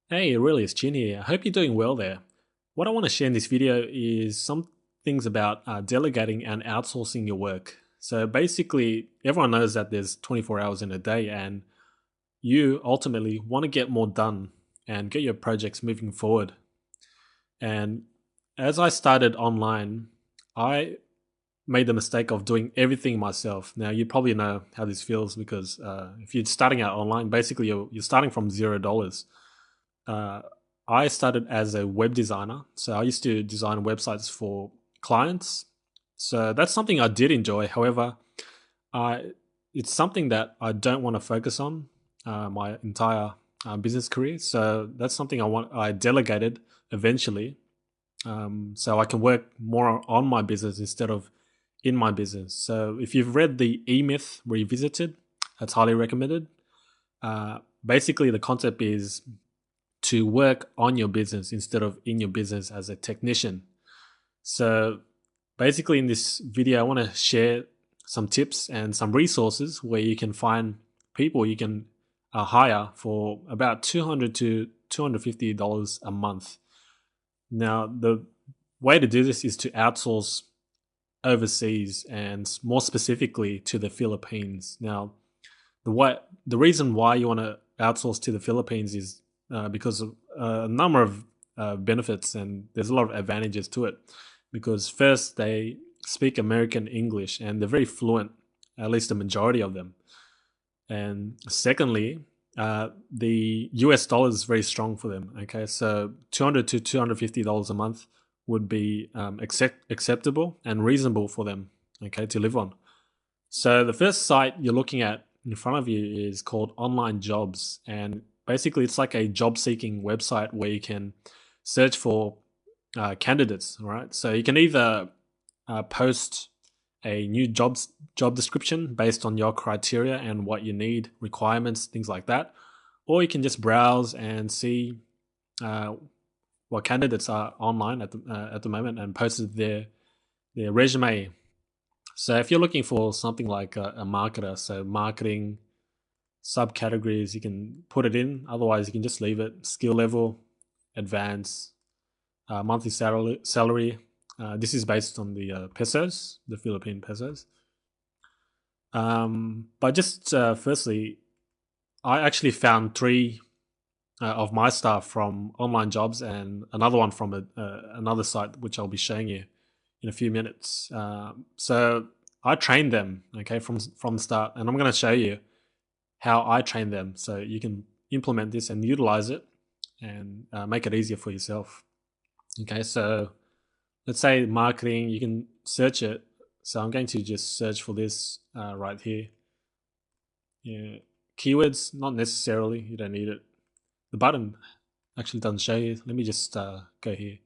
Hey, really, it's Chin here. I hope you're doing well there. What I want to share in this video is some things about delegating and outsourcing your work. So basically, everyone knows that there's 24 hours in a day, and you ultimately want to get more done and get your projects moving forward. And as I started online, I made the mistake of doing everything myself. Now, you probably know how this feels because if you're starting out online, basically you're starting from $0. uh, I started as a web designer. So I used to design websites for clients. So that's something I did enjoy. However, I it's something that I don't want to focus on my entire business career. So that's something I delegated eventually, so I can work more on my business instead of in my business. So if you've read the E Myth Revisited, that's highly recommended. Basically, the concept is to work on your business instead of in your business as a technician. So basically, in this video, I want to share some tips and some resources where you can find people you can hire for about $200 to $250 a month. Now, the way to do this is to outsource overseas and more specifically to the Philippines. Now, the reason why you want to outsource to the Philippines is because of a number of benefits, and there's a lot of advantages to it. Because first, they speak American English and they're very fluent, at least the majority of them. And secondly, the US dollar is very strong for them. Okay, so $200 to $250 a month would be acceptable and reasonable for them. Okay, to live on. So the first site you're looking at in front of you is called Online Jobs, and basically it's like a job seeking website where you can search for candidates. Right, so you can either post a new job description based on your criteria and what you need, requirements, things like that, or you can just browse and see uh, what candidates are online at the moment and posted their resume. So if you're looking for something like a marketer, so marketing subcategories, you can put it in. Otherwise, you can just leave it. Skill level, advanced, monthly salary. This is based on the pesos, the Philippine pesos. But just firstly, I actually found three of my staff from online jobs and another one from another site, which I'll be showing you in a few minutes. So I trained them, okay, from the start, and I'm going to show you how I train them, so you can implement this and utilize it and make it easier for yourself. Okay, so let's say marketing, you can search it. So I'm going to just search for this right here. Yeah, keywords, not necessarily. You don't need it. The button actually doesn't show you. Let me just go here.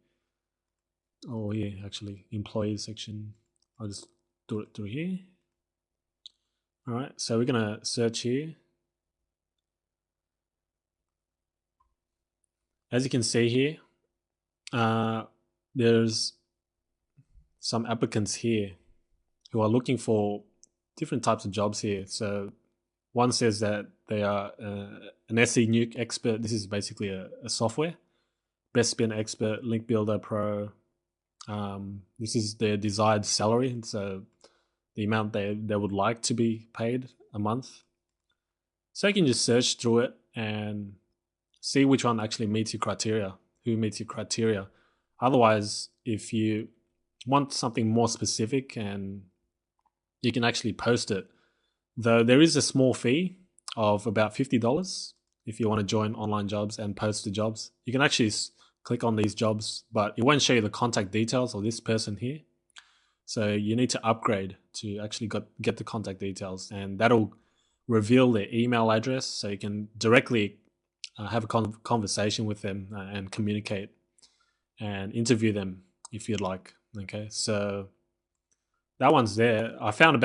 Oh, yeah, actually, employees section. I'll just do it through here. All right, so we're gonna search here. As you can see here, there's some applicants here who are looking for different types of jobs here. So one says that they are an SE Nuke expert. This is basically a software. Best Spin expert, link builder pro. This is their desired salary, so the amount they would like to be paid a month. So you can just search through it and see which one actually meets your criteria, who meets your criteria. Otherwise, if you want something more specific, and you can actually post it, though there is a small fee of about $50 if you want to join online jobs and post the jobs. You can actually click on these jobs, but it won't show you the contact details of this person here. So you need to upgrade to actually get the contact details, and that'll reveal their email address, so you can directly have a conversation with them and communicate and interview them if you'd like. Okay, so that one's there. I found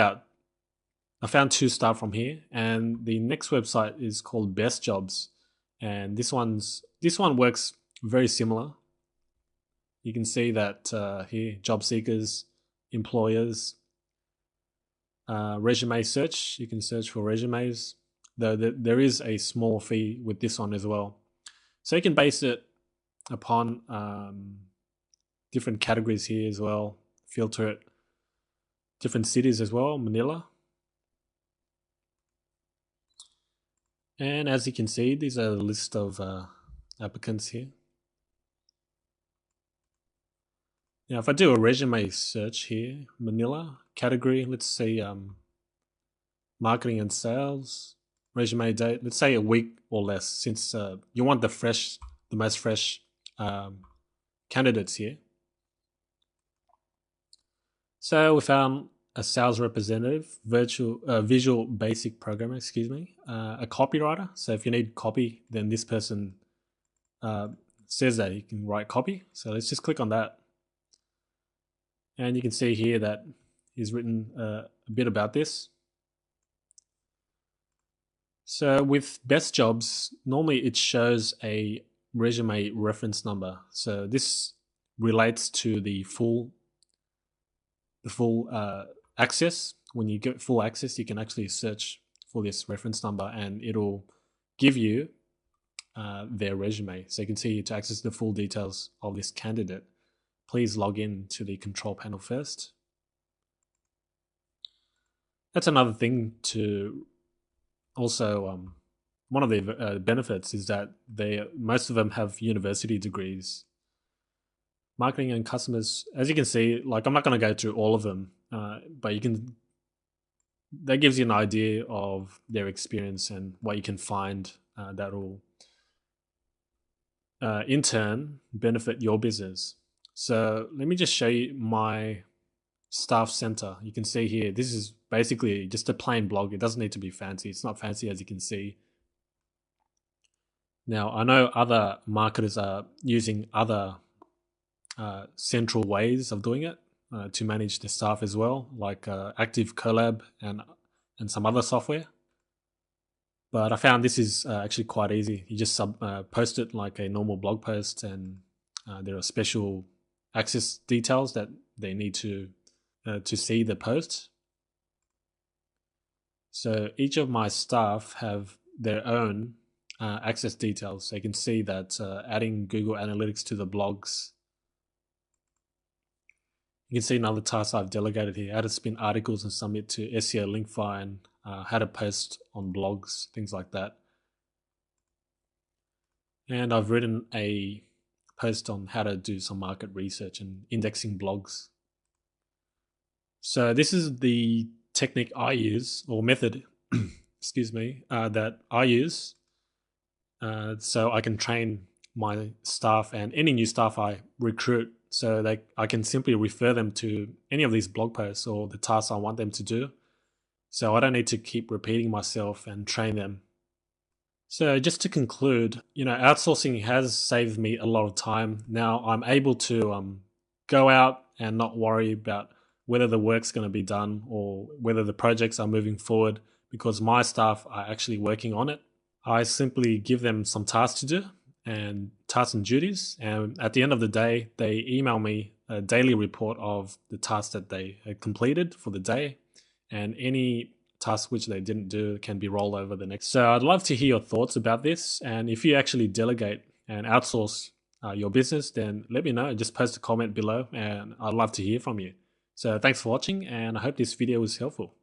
two staff from here, and the next website is called Best Jobs, and this one works very similar. You can see that here, job seekers, employers, resume search. You can search for resumes, though there is a small fee with this one as well. So you can base it upon different categories here as well. Filter it different cities as well, Manila. And as you can see, these are the list of applicants here. Now, if I do a resume search here, Manila, category, let's say marketing and sales, resume date, let's say a week or less, since you want the most fresh candidates here. So we found a sales representative, visual basic programmer, a copywriter. So if you need copy, then this person says that he can write copy. So let's just click on that. And you can see here that he's written a bit about this. So with best jobs, normally it shows a resume reference number. So this relates to the full access. When you get full access, you can actually search for this reference number and it'll give you their resume. So you can see, to access the full details of this candidate, please log in to the control panel first. That's another thing to also, one of the benefits is that most of them have university degrees. Marketing and customers, as you can see, like I'm not going to go through all of them, but that gives you an idea of their experience and what you can find that will in turn benefit your business. So let me just show you my staff center. You can see here, this is basically just a plain blog. It doesn't need to be fancy. It's not fancy, as you can see. Now, I know other marketers are using other central ways of doing it to manage the staff as well, like Active Collab and some other software. But I found this is actually quite easy. You just post it like a normal blog post, and there are special access details that they need to see the post. So each of my staff have their own access details. So you can see that adding Google Analytics to the blogs. You can see another task I've delegated here: how to spin articles and submit to SEO Linkfire, and how to post on blogs, things like that. And I've written a post on how to do some market research and indexing blogs. So this is the technique I use, or method, excuse me, that I use, so I can train my staff and any new staff I recruit, so I can simply refer them to any of these blog posts or the tasks I want them to do. So I don't need to keep repeating myself and train them. So just to conclude, outsourcing has saved me a lot of time. Now I'm able to go out and not worry about whether the work's going to be done or whether the projects are moving forward, because my staff are actually working on it. I simply give them some tasks to do, and tasks and duties, and at the end of the day, they email me a daily report of the tasks that they had completed for the day, and any task which they didn't do can be rolled over the next. So I'd love to hear your thoughts about this, and if you actually delegate and outsource your business, then let me know. Just post a comment below and I'd love to hear from you. So thanks for watching, and I hope this video was helpful.